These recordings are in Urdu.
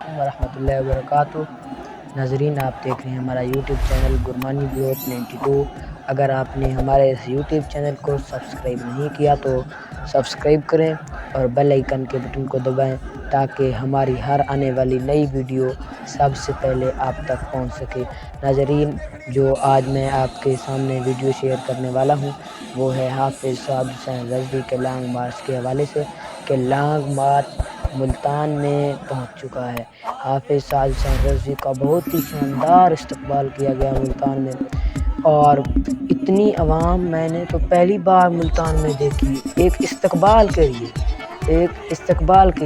ورحمۃ اللہ وبرکاتہ۔ ناظرین، آپ دیکھ رہے ہیں ہمارا یوٹیوب چینل گرمانی بلوچ 92۔ اگر آپ نے ہمارے اس یوٹیوب چینل کو سبسکرائب نہیں کیا تو سبسکرائب کریں اور بیل آئیکن کے بٹن کو دبائیں تاکہ ہماری ہر آنے والی نئی ویڈیو سب سے پہلے آپ تک پہنچ سکے۔ ناظرین، جو آج میں آپ کے سامنے ویڈیو شیئر کرنے والا ہوں وہ ہے حافظ سعد حسین رضوی کے لانگ مارچ کے حوالے سے کہ لانگ مارچ ملتان میں پہنچ چکا ہے۔ حافظ سعد حسین رضوی کا بہت ہی شاندار استقبال کیا گیا ملتان میں، اور اتنی عوام میں نے تو پہلی بار ملتان میں دیکھی۔ ایک استقبال کے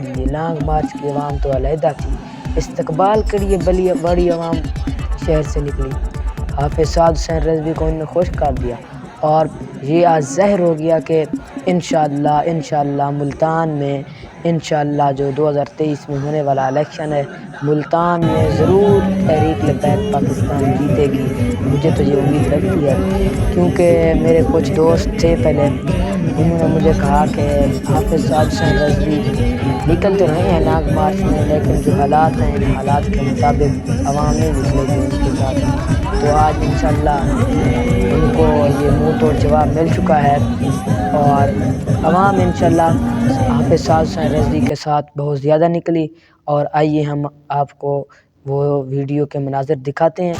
لیے لانگ مارچ کی عوام تو علیحدہ تھی، استقبال کے لیے بڑی عوام شہر سے نکلی۔ حافظ سعد حسین رضوی کو انہوں نے خوش کر دیا، اور یہ آج ظاہر ہو گیا کہ انشاءاللہ ملتان میں انشاءاللہ جو 2023 میں ہونے والا الیکشن ہے، ملتان میں ضرور تحریک لبیک پاکستان جیتے گی۔ مجھے تو یہ امید لگتی ہے، کیونکہ میرے کچھ دوست تھے پہلے، انہوں نے مجھے کہا کہ حافظ سعد حسین رضوی نکل تو رہے ہیں لانگ مارچ میں، لیکن جو حالات ہیں ان حالات کے مطابق عوام نہیں نکلے گی ان کے ساتھ۔ تو آج انشاءاللہ ان کو یہ منہ توڑ جواب مل چکا ہے، اور عوام انشاءاللہ حافظ سعد حسین رضوی کے ساتھ بہت زیادہ نکلی۔ اور آئیے ہم آپ کو وہ ویڈیو کے مناظر دکھاتے ہیں۔